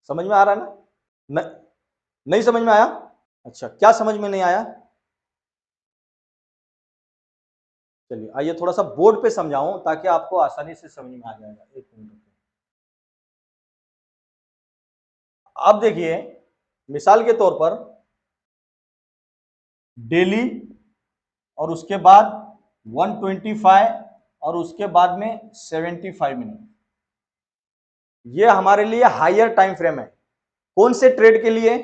समझ में आ रहा है ना? नहीं समझ में आया? अच्छा, क्या समझ में नहीं आया? चलिए आइए थोड़ा सा बोर्ड पे समझाऊं ताकि आपको आसानी से समझ में आ जाएगा। एक मिनट, अब देखिए मिसाल के तौर पर डेली और उसके बाद 125 और उसके बाद में 75 मिनट, ये हमारे लिए हायर टाइम फ्रेम है। कौन से ट्रेड के लिए?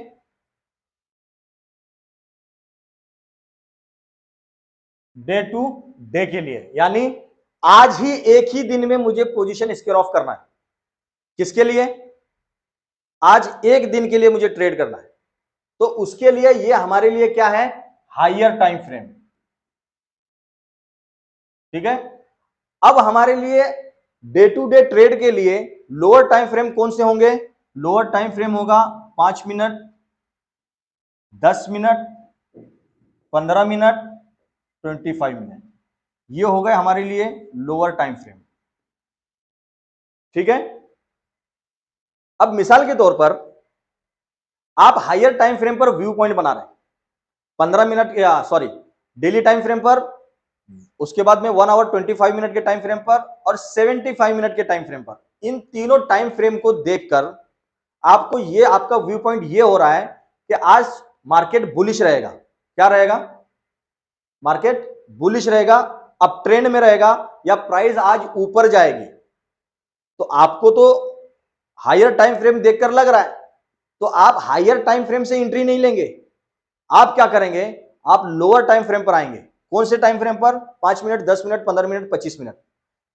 डे टू डे के लिए, यानी आज ही एक ही दिन में मुझे पोजीशन स्क्वायर ऑफ करना है। किसके लिए? आज एक दिन के लिए मुझे ट्रेड करना है, तो उसके लिए ये हमारे लिए क्या है? Higher time frame. ठीक है। अब हमारे लिए डे टू डे ट्रेड के लिए लोअर टाइम फ्रेम कौन से होंगे? लोअर टाइम फ्रेम होगा 5 मिनट, 10 मिनट, 15 मिनट, 25 मिनट। ये हो गए हमारे लिए लोअर टाइम फ्रेम। ठीक है। अब मिसाल के तौर पर आप हायर टाइम फ्रेम पर व्यू पॉइंट बना रहे हैं, 15 मिनट या सॉरी डेली टाइम फ्रेम पर, उसके बाद में 1 आवर 25 मिनट के टाइम फ्रेम पर और 75 मिनट के टाइम फ्रेम पर। इन तीनों टाइम फ्रेम को देखकर आपको ये आपका व्यू पॉइंट ये हो रहा है कि आज मार्केट बुलिश रहेगा। क्या रहेगा? मार्केट बुलिश रहेगा, अप ट्रेंड में रहेगा, या प्राइस आज ऊपर जाएगी। तो आपको तो हायर टाइम फ्रेम देखकर लग रहा है, तो आप हायर टाइम फ्रेम से एंट्री नहीं लेंगे। आप क्या करेंगे? आप लोअर टाइम फ्रेम पर आएंगे। कौन से टाइम फ्रेम पर? 5 मिनट, 10 मिनट, 15 मिनट, 25 मिनट।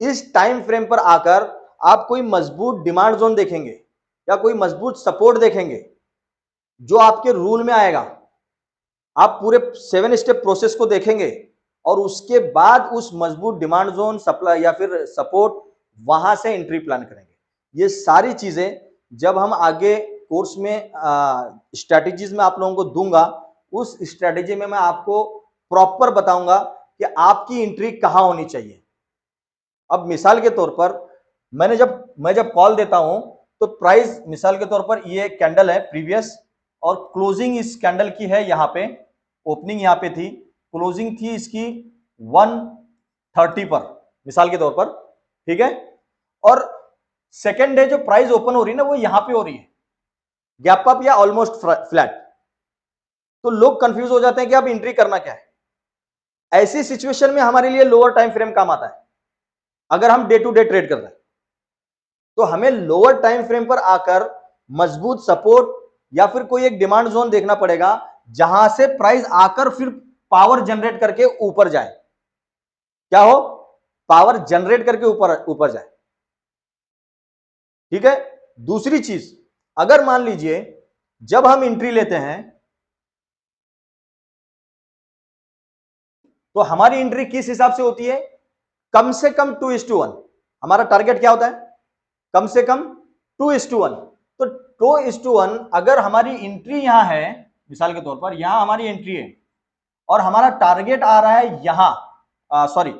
इस टाइम फ्रेम पर आकर आप कोई मजबूत डिमांड जोन देखेंगे या कोई मजबूत सपोर्ट देखेंगे जो आपके रूल में आएगा। आप पूरे 7 स्टेप प्रोसेस को देखेंगे और उसके बाद उस मजबूत डिमांड जोन, सप्लाई या फिर सपोर्ट, वहां से एंट्री प्लान करेंगे। ये सारी चीजें जब हम आगे कोर्स में स्ट्रेटेजीज में आप लोगों को दूंगा, उस स्ट्रेटेजी में मैं आपको प्रॉपर बताऊंगा कि आपकी एंट्री कहां होनी चाहिए। अब मिसाल के तौर पर मैं जब कॉल देता हूं तो प्राइस, मिसाल के तौर पर ये कैंडल है प्रीवियस और क्लोजिंग इस कैंडल की है, यहां पे ओपनिंग यहां पे थी, क्लोजिंग थी इसकी 130 पर मिसाल के तौर पर। ठीक है। और सेकेंड डे जो प्राइस ओपन हो रही है ना, वो यहां पे हो रही है गैप अप या ऑलमोस्ट फ्लैट। तो लोग कंफ्यूज हो जाते हैं कि अब एंट्री करना क्या है। ऐसी सिचुएशन में हमारे लिए लोअर टाइम फ्रेम काम आता है। अगर हम डे टू डे ट्रेड कर रहे हैं तो हमें लोअर टाइम फ्रेम पर आकर मजबूत सपोर्ट या फिर कोई एक डिमांड जोन देखना पड़ेगा जहां से प्राइस आकर फिर पावर जनरेट करके ऊपर जाए। क्या हो? पावर जनरेट करके ऊपर जाए। ठीक है। दूसरी चीज, अगर मान लीजिए जब हम एंट्री लेते हैं तो हमारी एंट्री किस हिसाब से होती है? कम से कम 2:1। हमारा टारगेट क्या होता है? कम से कम 2:1। तो 2:1 अगर हमारी एंट्री यहां है, मिसाल के तौर पर यहां हमारी एंट्री है और हमारा टारगेट आ रहा है यहां, सॉरी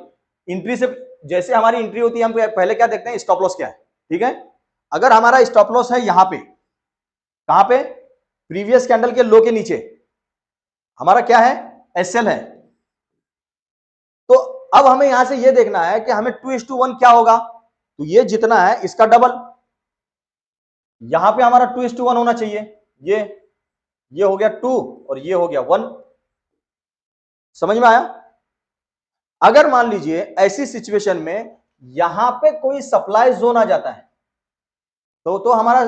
एंट्री से जैसे हमारी एंट्री होती है हम पहले क्या देखते हैं? स्टॉप लॉस क्या है। ठीक है। अगर हमारा स्टॉप लॉस है यहां पे, कहां पे? प्रीवियस कैंडल के लो के नीचे हमारा क्या है? एसएल है। तो अब हमें यहां से यह देखना है कि हमें 2:1 क्या होगा। तो ये जितना है इसका डबल, यहां पे हमारा 2:1 होना चाहिए। ये हो गया 2 और ये हो गया 1। समझ में आया? अगर मान लीजिए ऐसी सिचुएशन में यहां पे कोई सप्लाई जोन आ जाता है तो हमारा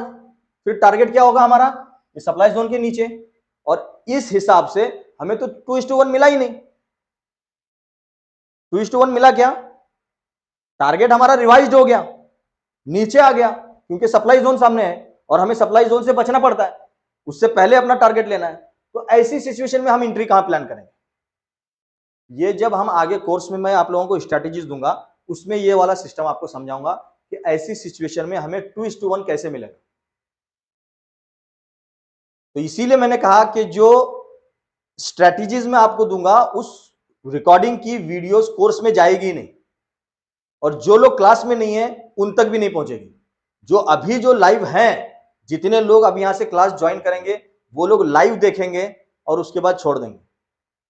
फिर टारगेट क्या होगा? हमारा इस सप्लाई जोन के नीचे। और इस हिसाब से हमें तो 2:1 मिला ही नहीं। 2:1 मिला क्या? टारगेट हमारा रिवाइज्ड हो गया, नीचे आ गया, क्योंकि सप्लाई जोन सामने है और हमें सप्लाई जोन से बचना पड़ता है, उससे पहले अपना टारगेट लेना है। तो ऐसी सिचुएशन में हम एंट्री कहां प्लान करेंगे? ये जब हम आगे कोर्स में मैं आप लोगों को स्ट्रेटेजीज दूंगा, उसमें ये वाला सिस्टम आपको समझाऊंगा कि ऐसी सिचुएशन में हमें 2:1 कैसे मिलेगा। तो इसीलिए मैंने कहा कि जो स्ट्रेटेजीज मैं आपको दूंगा उस रिकॉर्डिंग की वीडियोस कोर्स में जाएगी नहीं, और जो लोग क्लास में नहीं है उन तक भी नहीं पहुंचेगी। जो अभी जो लाइव हैं, जितने लोग अब यहां से क्लास ज्वाइन करेंगे वो लोग लाइव देखेंगे और उसके बाद छोड़ देंगे,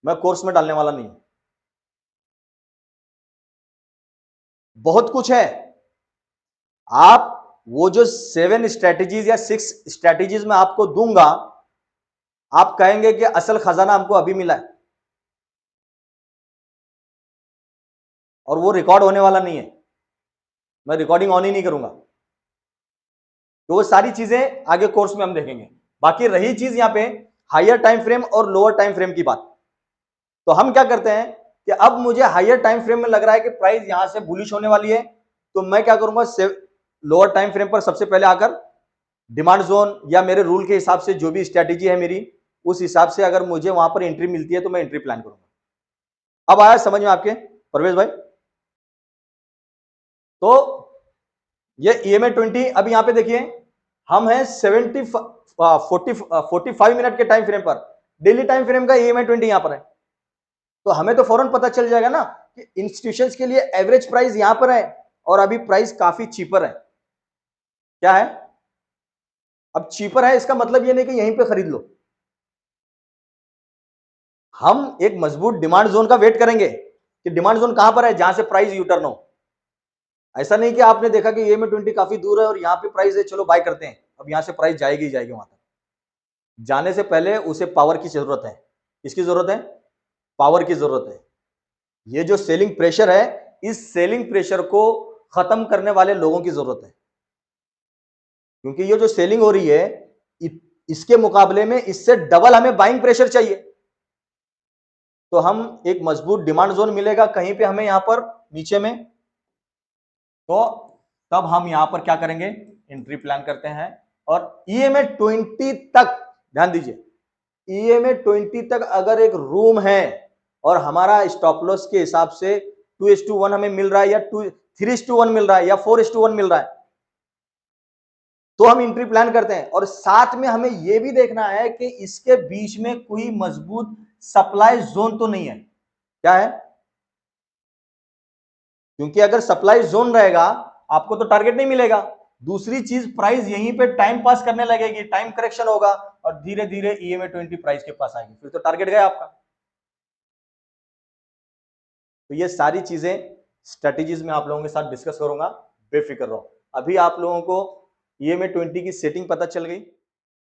मैं कोर्स में डालने वाला नहीं हूं। बहुत कुछ है। आप वो जो 7 स्ट्रेटेजीज या 6 स्ट्रेटेजीज मैं आपको दूंगा, आप कहेंगे कि असल खजाना हमको अभी मिला है, और वो रिकॉर्ड होने वाला नहीं है, मैं रिकॉर्डिंग ऑन ही नहीं करूंगा। तो वो सारी चीजें आगे कोर्स में हम देखेंगे। बाकी रही चीज यहां पे हायर टाइम फ्रेम और लोअर टाइम फ्रेम की बात, तो हम क्या करते हैं कि अब मुझे हायर टाइम फ्रेम में लग रहा है कि प्राइस यहां से बुलिश होने वाली है, तो मैं क्या करूंगा, लोअर टाइम फ्रेम पर सबसे पहले आकर डिमांड जोन या मेरे रूल के हिसाब से जो भी स्ट्रेटेजी है मेरी, उस हिसाब से अगर मुझे वहां पर एंट्री मिलती है तो मैं एंट्री प्लान करूंगा। अब आया समझ में आपके परवेज भाई? तो ये EMA 20, अभी यहां पे देखिए हम हैं 45 मिनट के टाइम फ्रेम पर, डेली टाइम फ्रेम का EMA 20 यहां पर है, तो हमें तो फौरन पता चल जाएगा ना कि इंस्टीट्यूशंस के लिए एवरेज प्राइस यहां पर है और अभी प्राइस काफी चीपर है। क्या है? अब चीपर है इसका मतलब ये नहीं कि यहीं पे खरीद लो, हम एक मजबूत डिमांड जोन का वेट करेंगे कि डिमांड जोन कहां पर है जहां से प्राइस यूटर्न हो। ऐसा नहीं कि आपने देखा कि EMA 20 काफी दूर है और यहां पे प्राइस है, चलो बाय करते हैं, अब यहां से प्राइस जाएगी ही जाएगी। वहां तक जाने से पहले उसे पावर की जरूरत है। किसकी जरूरत है? पावर की जरूरत है। ये जो सेलिंग प्रेशर है, इस सेलिंग प्रेशर को खत्म करने वाले लोगों की जरूरत है, क्योंकि ये जो सेलिंग हो रही है इसके मुकाबले में इससे डबल हमें बाइंग प्रेशर चाहिए। तो हम एक मजबूत डिमांड जोन मिलेगा कहीं पे हमें यहां पर नीचे में, तो तब हम यहां पर क्या करेंगे, एंट्री प्लान करते हैं। और EMA 20 तक ध्यान दीजिए, EMA 20 तक अगर एक रूम है और हमारा स्टॉप लॉस के हिसाब से 2:1 हमें मिल रहा है या 3:1 मिल रहा है या 4:1 मिल रहा है, तो हम एंट्री प्लान करते हैं। और साथ में हमें यह भी देखना है कि इसके बीच में कोई मजबूत सप्लाई जोन तो नहीं है। क्या है? क्योंकि अगर सप्लाई जोन रहेगा आपको तो टारगेट नहीं मिलेगा। दूसरी चीज, प्राइस यहीं पे टाइम पास करने लगेगी, टाइम करेक्शन होगा और धीरे धीरे EMA 20 प्राइस के पास आएगी, फिर तो टारगेट गया आपका। तो ये सारी चीजें स्ट्रेटेजीज में आप लोगों के साथ डिस्कस करूंगा, बेफिक्र रहो। अभी आप लोगों को EMA 20 की सेटिंग पता चल गई।